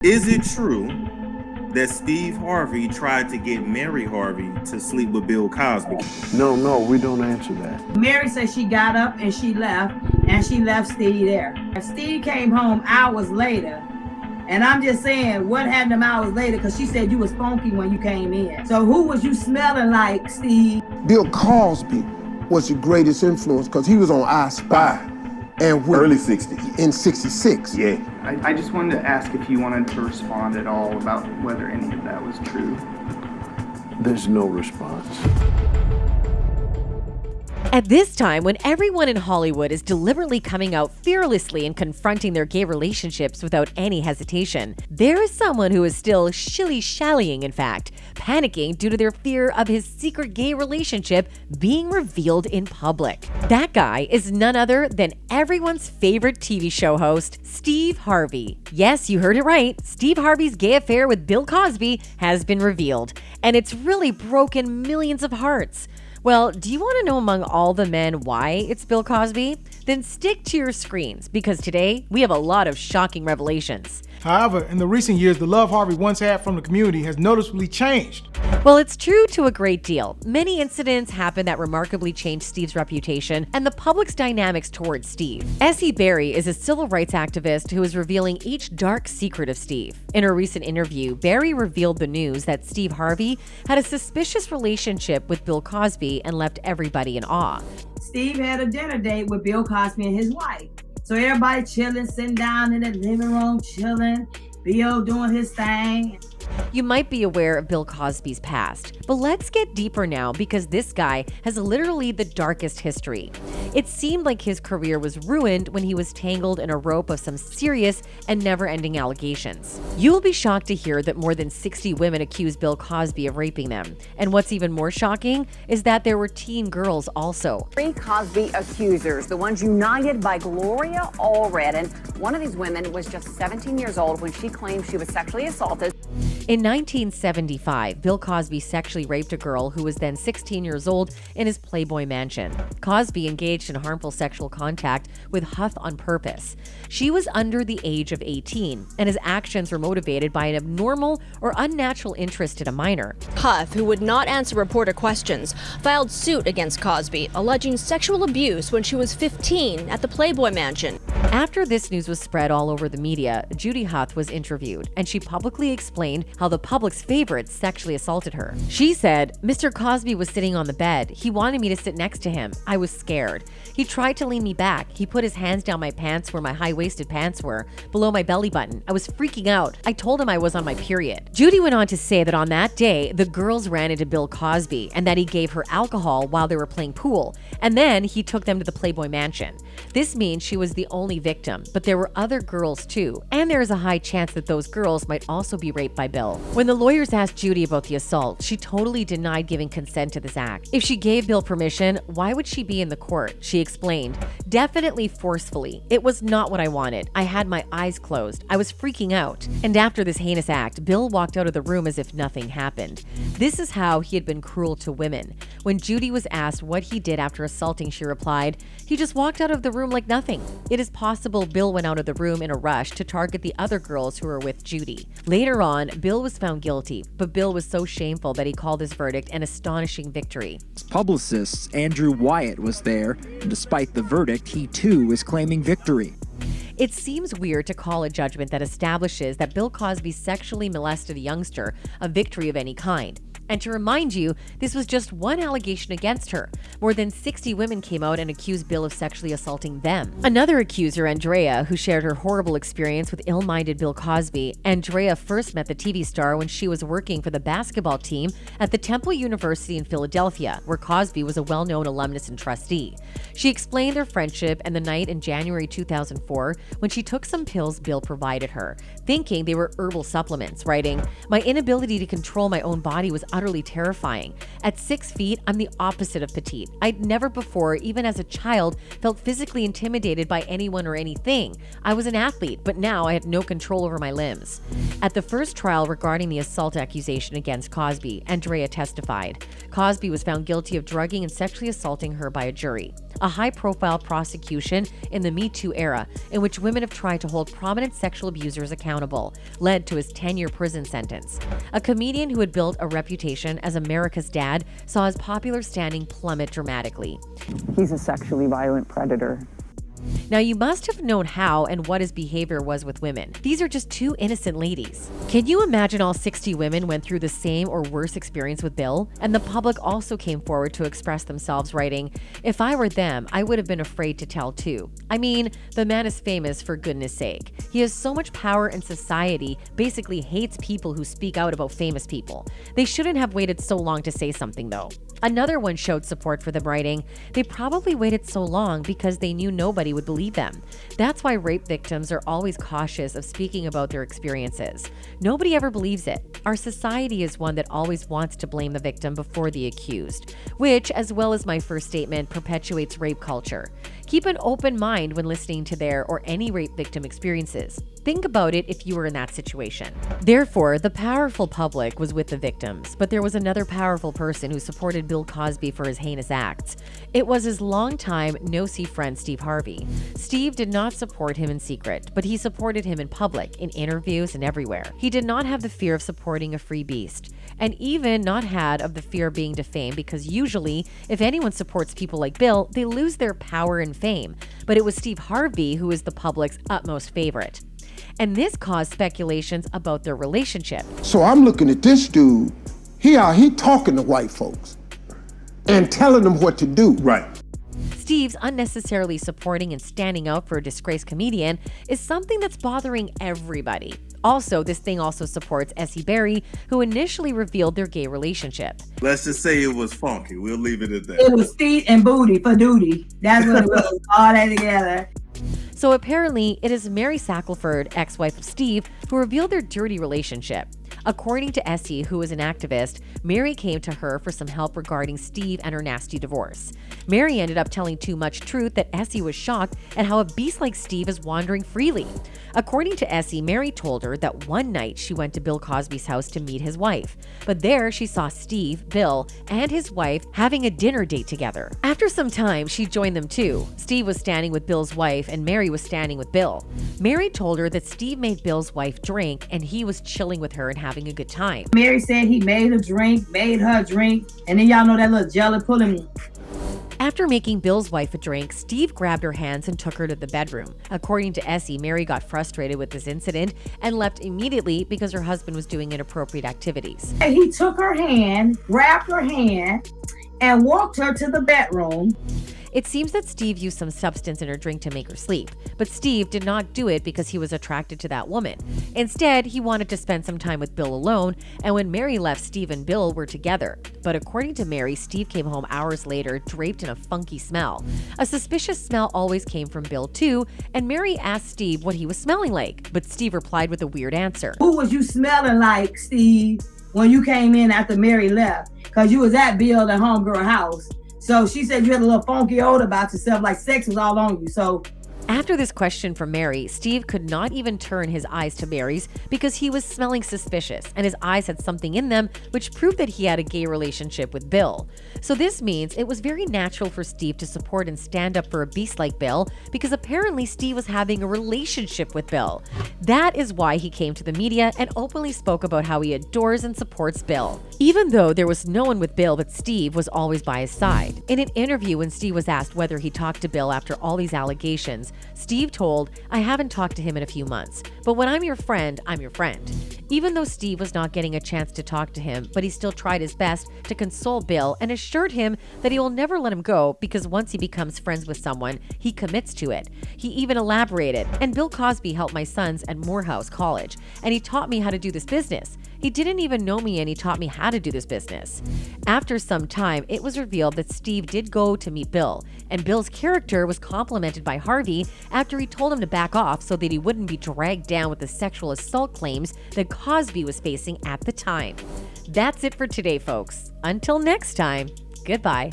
Is it true that Steve Harvey tried to get Mary Harvey to sleep with Bill Cosby? No, we don't answer that. Mary said she got up and she left Steve there. Steve came home hours later, and I'm just saying, what happened to him hours later? Because she said you was funky when you came in. So who was you smelling like, Steve? Bill Cosby was the greatest influence because he was on I Spy. And Early 60s. In 66. Yeah. I just wanted to ask if you wanted to respond at all about whether any of that was true. There's no response. At this time, when everyone in Hollywood is deliberately coming out fearlessly and confronting their gay relationships without any hesitation, there is someone who is still shilly-shallying, in fact, panicking due to their fear of his secret gay relationship being revealed in public. That guy is none other than everyone's favorite TV show host, Steve Harvey. Yes, you heard it right. Steve Harvey's gay affair with Bill Cosby has been revealed, and it's really broken millions of hearts. Well, do you want to know among all the men why it's Bill Cosby? Then stick to your screens, because today we have a lot of shocking revelations. However, in the recent years, the love Harvey once had from the community has noticeably changed. Well, it's true to a great deal. Many incidents happened that remarkably changed Steve's reputation and the public's dynamics towards Steve. Essie Berry is a civil rights activist who is revealing each dark secret of Steve. In her recent interview, Berry revealed the news that Steve Harvey had a suspicious relationship with Bill Cosby and left everybody in awe. Steve had a dinner date with Bill Cosby and his wife. So everybody chilling, sitting down in the living room, chilling, Bill doing his thing. You might be aware of Bill Cosby's past, but let's get deeper now because this guy has literally the darkest history. It seemed like his career was ruined when he was tangled in a rope of some serious and never-ending allegations. You will be shocked to hear that more than 60 women accused Bill Cosby of raping them. And what's even more shocking is that there were teen girls also. 3 Cosby accusers, the ones united by Gloria Allred, and one of these women was just 17 years old when she claimed she was sexually assaulted. In 1975, Bill Cosby sexually raped a girl who was then 16 years old in his Playboy mansion. Cosby engaged in harmful sexual contact with Huth on purpose. She was under the age of 18, and his actions were motivated by an abnormal or unnatural interest in a minor. Huth, who would not answer reporter questions, filed suit against Cosby, alleging sexual abuse when she was 15 at the Playboy mansion. After this news was spread all over the media, Judy Huth was interviewed, and she publicly explained how the public's favorites sexually assaulted her. She said, "Mr. Cosby was sitting on the bed. He wanted me to sit next to him. I was scared. He tried to lean me back. He put his hands down my pants where my high-waisted pants were, below my belly button. I was freaking out. I told him I was on my period." Judy went on to say that on that day, the girls ran into Bill Cosby and that he gave her alcohol while they were playing pool, and then he took them to the Playboy mansion. This means she was the only victim, but there were other girls too, and there is a high chance that those girls might also be raped by Bill. When the lawyers asked Judy about the assault, she totally denied giving consent to this act. If she gave Bill permission, why would she be in the court? She explained, "Definitely forcefully. It was not what I wanted. I had my eyes closed. I was freaking out." And after this heinous act, Bill walked out of the room as if nothing happened. This is how he had been cruel to women. When Judy was asked what he did after assaulting, she replied, "He just walked out of the room like nothing." It is possible Bill went out of the room in a rush to target the other girls who were with Judy. Later on, Bill was found guilty, but Bill was so shameful that he called his verdict an astonishing victory. His publicist, Andrew Wyatt, was there, and despite the verdict, he too is claiming victory. It seems weird to call a judgment that establishes that Bill Cosby sexually molested a youngster a victory of any kind. And to remind you, this was just one allegation against her. More than 60 women came out and accused Bill of sexually assaulting them. Another accuser, Andrea, who shared her horrible experience with ill-minded Bill Cosby. Andrea first met the TV star when she was working for the basketball team at the Temple University in Philadelphia, where Cosby was a well-known alumnus and trustee. She explained their friendship and the night in January 2004 when she took some pills Bill provided her, thinking they were herbal supplements, writing, "My inability to control my own body was utterly terrifying. At 6 feet, I'm the opposite of petite. I'd never before, even as a child, felt physically intimidated by anyone or anything. I was an athlete, but now I had no control over my limbs. At the first trial regarding the assault accusation against Cosby, Andrea testified. Cosby was found guilty of drugging and sexually assaulting her by a jury. A high-profile prosecution in the Me Too era, in which women have tried to hold prominent sexual abusers accountable, led to his 10-year prison sentence. A comedian who had built a reputation as America's dad saw his popular standing plummet dramatically. He's a sexually violent predator. Now, you must have known how and what his behavior was with women. These are just two innocent ladies. Can you imagine all 60 women went through the same or worse experience with Bill? And the public also came forward to express themselves, writing, "If I were them, I would have been afraid to tell too." I mean, the man is famous for goodness sake. He has so much power and society basically hates people who speak out about famous people. They shouldn't have waited so long to say something though. Another one showed support for them, writing, "They probably waited so long because they knew nobody would believe them. That's why rape victims are always cautious of speaking about their experiences. Nobody ever believes it. Our society is one that always wants to blame the victim before the accused, which, as well as my first statement, perpetuates rape culture. Keep an open mind when listening to their or any rape victim experiences. Think about it if you were in that situation." Therefore, the powerful public was with the victims, but there was another powerful person who supported Bill Cosby for his heinous acts. It was his longtime no-see friend, Steve Harvey. Steve did not support him in secret, but he supported him in public, in interviews and everywhere. He did not have the fear of supporting a free beast, and even not had of the fear of being defamed, because usually, if anyone supports people like Bill, they lose their power and fame. But it was Steve Harvey who was the public's utmost favorite. And this caused speculations about their relationship. So I'm looking at this dude, he talking to white folks and telling them what to do. Right. Steve's unnecessarily supporting and standing out for a disgraced comedian is something that's bothering everybody. Also, this thing also supports Essie Berry, who initially revealed their gay relationship. Let's just say it was funky. We'll leave it at that. It was feet and booty for duty. That's what it was. All that together. So apparently, it is Mary Shackelford, ex-wife of Steve, who revealed their dirty relationship. According to Essie, who is an activist, Mary came to her for some help regarding Steve and her nasty divorce. Mary ended up telling too much truth that Essie was shocked at how a beast like Steve is wandering freely. According to Essie, Mary told her that one night she went to Bill Cosby's house to meet his wife, but there she saw Steve, Bill, and his wife having a dinner date together. After some time, she joined them too. Steve was standing with Bill's wife and Mary was standing with Bill. Mary told her that Steve made Bill's wife drink and he was chilling with her and having a good time. Mary said he made her drink, and then y'all know that little jelly pulling. After making Bill's wife a drink, Steve grabbed her hands and took her to the bedroom. According to Essie, Mary got frustrated with this incident and left immediately because her husband was doing inappropriate activities. He took her hand, grabbed her hand, and walked her to the bedroom. It seems that Steve used some substance in her drink to make her sleep, but Steve did not do it because he was attracted to that woman. Instead, he wanted to spend some time with Bill alone, and when Mary left, Steve and Bill were together. But according to Mary, Steve came home hours later, draped in a funky smell. A suspicious smell always came from Bill too, and Mary asked Steve what he was smelling like, but Steve replied with a weird answer. "Who was you smelling like, Steve, when you came in after Mary left? Because you was at Bill and homegirl house." So she said you had a little funky odor about yourself, like sex was all on you. So after this question from Mary, Steve could not even turn his eyes to Mary's because he was smelling suspicious and his eyes had something in them which proved that he had a gay relationship with Bill. So this means it was very natural for Steve to support and stand up for a beast like Bill because apparently Steve was having a relationship with Bill. That is why he came to the media and openly spoke about how he adores and supports Bill. Even though there was no one with Bill, but Steve was always by his side. In an interview when Steve was asked whether he talked to Bill after all these allegations, Steve told, "I haven't talked to him in a few months, but when I'm your friend, I'm your friend." Even though Steve was not getting a chance to talk to him, but he still tried his best to console Bill and assured him that he will never let him go because once he becomes friends with someone, he commits to it. He even elaborated, "And Bill Cosby helped my sons at Morehouse College, and he taught me how to do this business. He didn't even know me and he taught me how to do this business. After some time, it was revealed that Steve did go to meet Bill, and Bill's character was complimented by Harvey after he told him to back off so that he wouldn't be dragged down with the sexual assault claims that Cosby was facing at the time. That's it for today, folks. Until next time, goodbye.